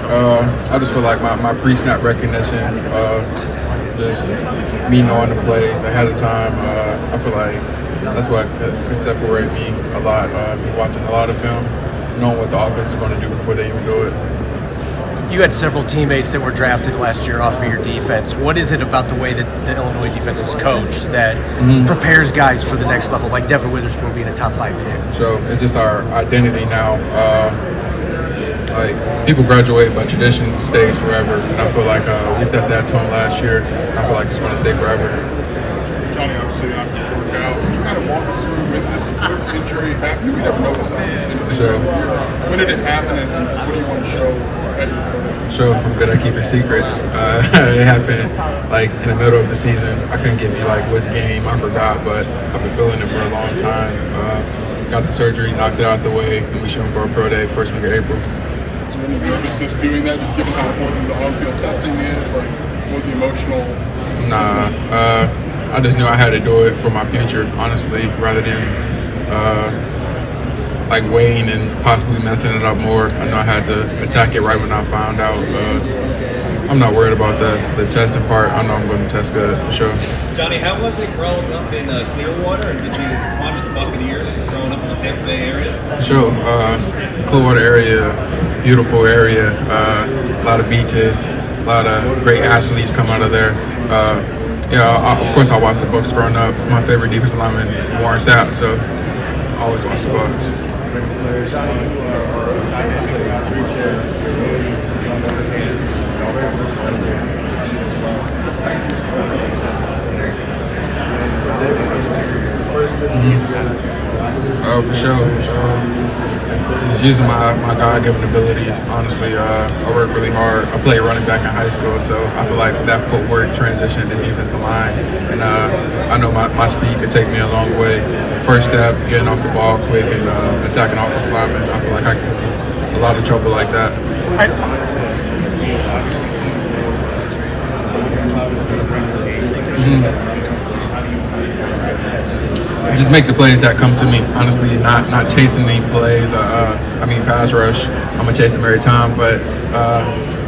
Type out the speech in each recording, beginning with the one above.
I just feel like my pre-snap recognition, just me knowing the plays ahead of time, I feel like that's what could separate me a lot. Me watching a lot of film, knowing what the offense is going to do before they even do it. You had several teammates that were drafted last year off of your defense. What is it about the way that the Illinois defense is coached that prepares guys for the next level, like Devin Witherspoon being a top 5 pick? So it's just our identity now. Like, people graduate, but tradition stays forever. And I feel like we set that tone last year. And I feel like it's going to stay forever. Johnny, obviously, not going to work out. Can you kind of walk us through when this injury happened? We never noticed that. Sure. When did it happen, and what do you want to show? Sure, I'm good at keeping secrets. It happened like in the middle of the season. I couldn't give you like which game, I forgot, but I've been feeling it for a long time. Got the surgery, knocked it out the way, and we showed for a pro day first week of April. So when you just doing that, just given how important the on-field testing is, like, was the emotional? Nah, I just knew I had to do it for my future, honestly, rather than like weighing and possibly messing it up more. I know I had to attack it right when I found out. I'm not worried about the testing part. I know I'm going to test good for sure. Johnny, how was it growing up in Clearwater? And did you watch the Buccaneers growing up in the Tampa Bay area? For sure. Clearwater area, beautiful area. A lot of beaches, a lot of great athletes come out of there. Of course I watched the Bucs growing up. My favorite defensive lineman, Warren Sapp, so I always watch the Bucs. Oh, for sure. Just using my God-given abilities. Honestly, I work really hard. I played running back in high school, so I feel like that footwork transition to defensive line. And I know my speed could take me a long way. First step, getting off the ball quick and attacking offensive linemen. I feel like I can get a lot of trouble like that. Just make the plays that come to me. Honestly, not chasing any plays. Pass rush. I'm gonna chase them every time, but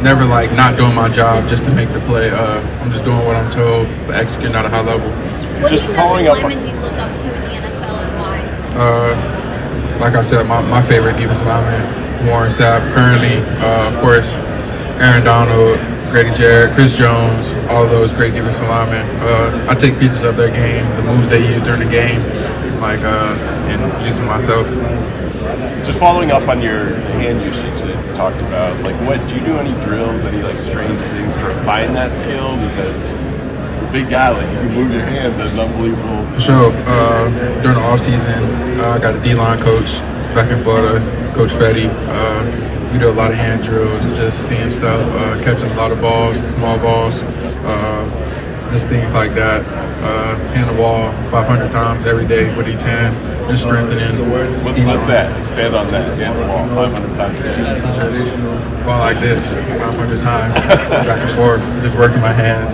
never like not doing my job just to make the play. I'm just doing what I'm told, but executing at a high level. What defensive lineman do you look up to in the NFL and why? Like I said, my favorite defensive lineman, Warren Sapp. Currently, of course, Aaron Donald, Grady Jarrett, Chris Jones, all of those great defensive linemen. I take pieces of their game, the moves they use during the game, and using myself. Just following up on your hand usage that you talked about, do you do any drills, any strange things to refine that skill? Because a big guy, you can move your hands at an unbelievable. For sure. During the off season, I got a D-line coach back in Florida, Coach Fetty. We do a lot of hand drills, just seeing stuff, catching a lot of balls, small balls, just things like that. Hand the ball 500 times every day with each hand, just strengthening. What's that? Expand on that. Hand the ball 500 times a day. Just ball like this 500 times, back and forth, just working my hands,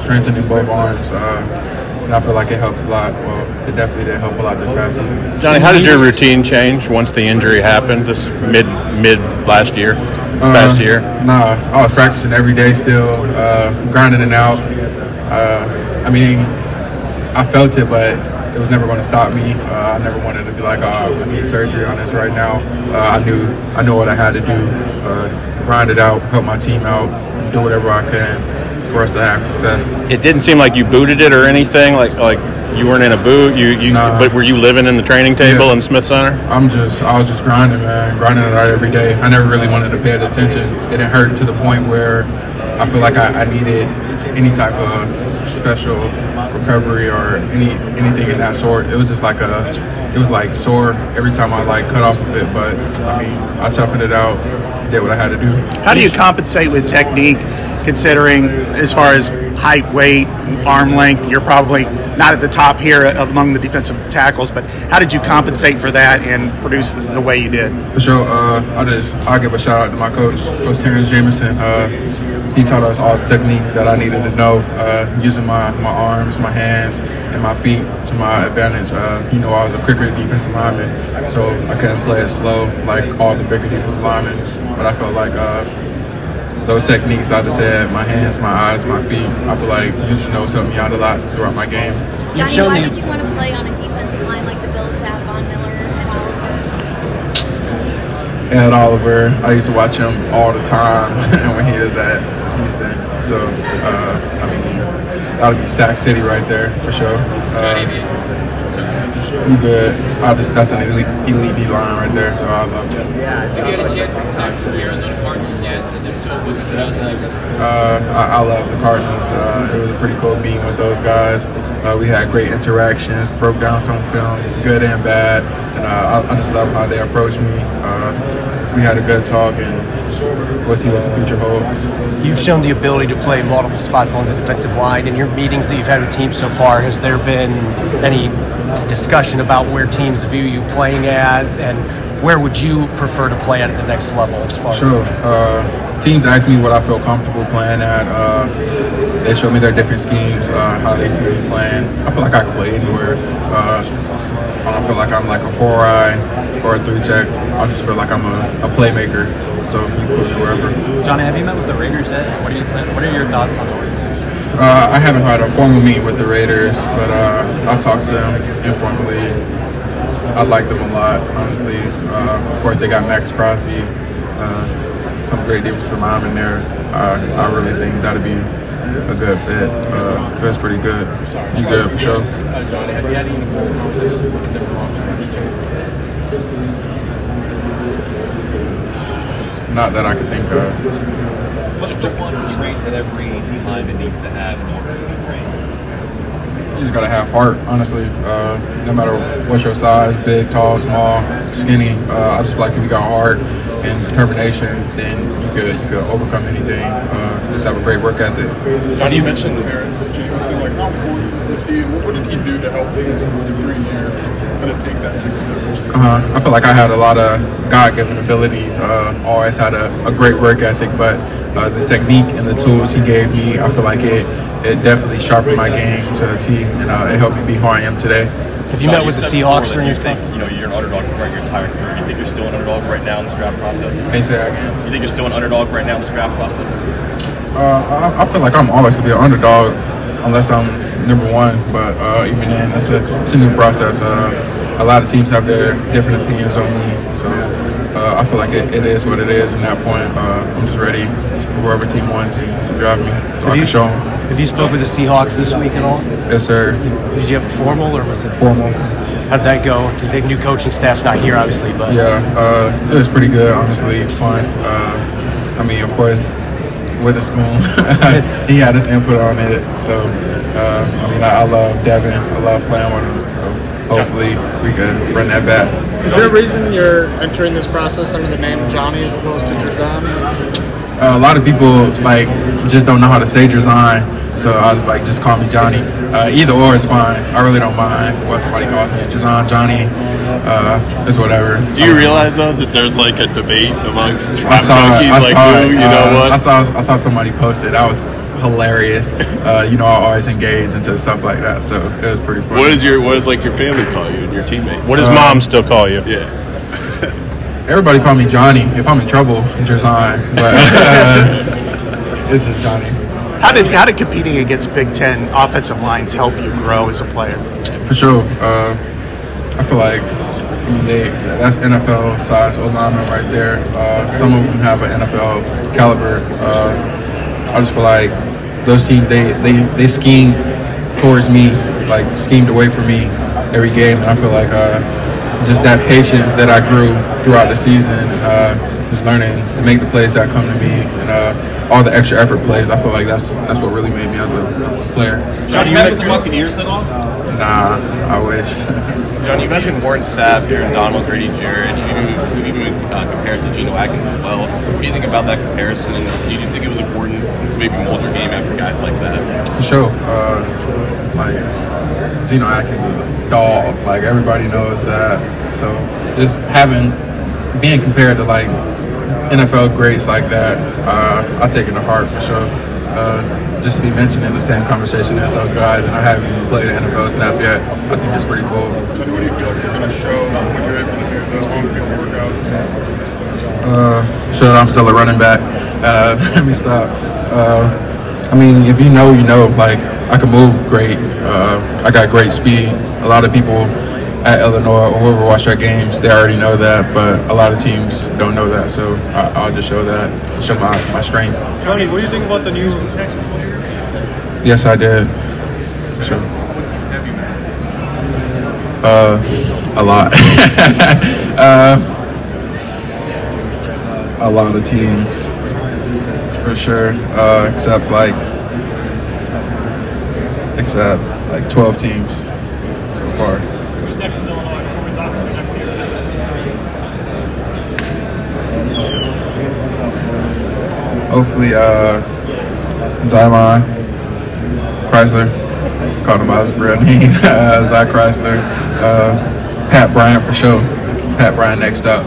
strengthening both arms. And I feel like it helps a lot. Well, it definitely did help a lot this past season. Johnny, how did your routine change once the injury happened this mid last year, past year? Nah, I was practicing every day still, grinding it out. I felt it, but it was never going to stop me. I never wanted to be like, I need surgery on this right now. I knew what I had to do, grind it out, help my team out, do whatever I can for us to have success. It didn't seem like you booted it or anything, like you weren't in a boot. Nah. But were you living in the training table in Smith Center? I was just grinding, man, grinding it out every day. I never really wanted to pay it attention. It didn't hurt to the point where I feel like I needed any type of special recovery or anything in that sort. It was just like sore every time I cut off a bit, but I toughened it out, did what I had to do. How do you compensate with technique, considering as far as height, weight, arm length? You're probably not at the top here among the defensive tackles, but how did you compensate for that and produce the way you did? For sure, I'll give a shout out to my coach, Coach Terrence Jamison. He taught us all the technique that I needed to know, using my arms, my hands, and my feet to my advantage. I was a quicker defensive lineman, so I couldn't play it slow like all the bigger defensive linemen. But I felt like those techniques I just said, my hands, my eyes, my feet, I feel like using those helped me out a lot throughout my game. Johnny, why would you want to play on a defensive line like the Bills have Von Miller and Oliver? Ed Oliver, I used to watch him all the time when he was at Houston. So, I mean, that would be Sac City right there for sure. I'm good. That's an elite D-line right there, so I love it. Have you had a chance to talk to the Arizona Cardinals yet? And if so, what stood out to you? I love the Cardinals. It was a pretty cool being with those guys. We had great interactions, broke down some film, good and bad, and I just love how they approached me. We had a good talk, and we'll see what the future holds. You've shown the ability to play multiple spots along the defensive line. In your meetings that you've had with teams so far, has there been any discussion about where teams view you playing at, and where would you prefer to play at the next level as far Sure. Teams ask me what I feel comfortable playing at. They show me their different schemes, how they see me playing. I feel like I can play anywhere. I don't feel like I'm like a 4-eye or a 3-check. I just feel like I'm a playmaker. So you can put me wherever. Johnny, have you met with the Raiders yet? What do you think? What are your thoughts on the organization? I haven't had a formal meeting with the Raiders, but I'll talk to them informally. I like them a lot, honestly. Of course, they got Max Crosby, some great defensive linemen there. I really think that'd be a good fit. That's pretty good. You good for sure? Johnny, have you had any formal conversations with the different officers? Not that I could think of. What's the one trait that every D-lineman needs to have in order to be great? You just gotta have heart, honestly. No matter what's your size, big, tall, small, skinny. I just feel like if you got heart and determination, then you could overcome anything. Just have a great work ethic. Johnny, you mentioned the parents. Like, how important is he? What did he do to help you through your kind of take that next step? I feel like I had a lot of God-given abilities. Always had a great work ethic, but the technique and the tools he gave me, I feel like it definitely sharpened my game to a T, and it helped me be who I am today. Have you met with the Seahawks during this process? You know, you're an underdog throughout your entire career. You think you're still an underdog right now in this draft process? Can you say that again? You think you're still an underdog right now in this draft process? I feel like I'm always going to be an underdog unless I'm number one, but even then, it's a new process. A lot of teams have their different opinions on me, so I feel like it is what it is. From that point, I'm just ready for whoever team wants me to draft me, so I can show them. Have you spoke with the Seahawks this week at all? Yes, sir. Did you have a formal, or was it formal? How'd that go? The new coaching staff's not here, obviously, but yeah, it was pretty good. Honestly, fun. I mean, of course, Witherspoon, he had his input on it. So, I mean, I love Devin. I love playing with him. So hopefully, we can run that back. Is there a reason you're entering this process under the name Johnny as opposed to Jer'Zhan? A lot of people just don't know how to say Jer'Zhan, so I was like, just call me Johnny. Either or is fine. I really don't mind what somebody calls me. Jer'Zhan Johnny, it's whatever. Do you realize though that there's like a debate amongst draft I saw somebody post it. That was hilarious. You know, I always engage into stuff like that, so it was pretty funny. What does like your family call you and your teammates? What does mom still call you? Yeah. Everybody call me Johnny. If I'm in trouble, Jer'Zhan, but it's just Johnny. How did competing against Big Ten offensive lines help you grow as a player? For sure. I feel like that's NFL size O-lineman right there. Some of them have an NFL caliber. I just feel like those teams they scheme towards me, like schemed away from me every game, and I feel like just that patience that I grew throughout the season, just learning to make the plays that come to me, and all the extra effort plays. I feel like that's what really made me as a player. Johnny, you met with the Buccaneers at all? Nah, I wish. Johnny, you mentioned Warren Sapp here and Donald Grady Jarrett. You even compared to Geno Atkins as well. What do you think about that comparison? And do you think it was important to maybe mold your game after guys like that? For sure. Geno Atkins is a dog. Like, everybody knows that. So just being compared to like NFL greats like that, I take it to heart for sure. Just to be mentioned in the same conversation as those guys, and I haven't even played an NFL snap yet, I think it's pretty cool. What do you feel like you're going to show when you're able to do those on-field workouts? show that I'm still a running back. Let me stop. I mean, if you know, you know. Like, I can move great. I got great speed. A lot of people at Illinois or whoever watch our games, they already know that, but a lot of teams don't know that. So I'll just show that, show my strength. Johnny, what do you think about the new Texas player? Yes, I did. Sure. What teams have you met? A lot. A lot of teams, for sure. Except like 12 teams so far. Who's next in Illinois? Who are we talking to next year? Hopefully, Zyline, Chrysler, called him by his real name, Zy Chrysler, Pat Bryant for sure. Pat Bryant next up.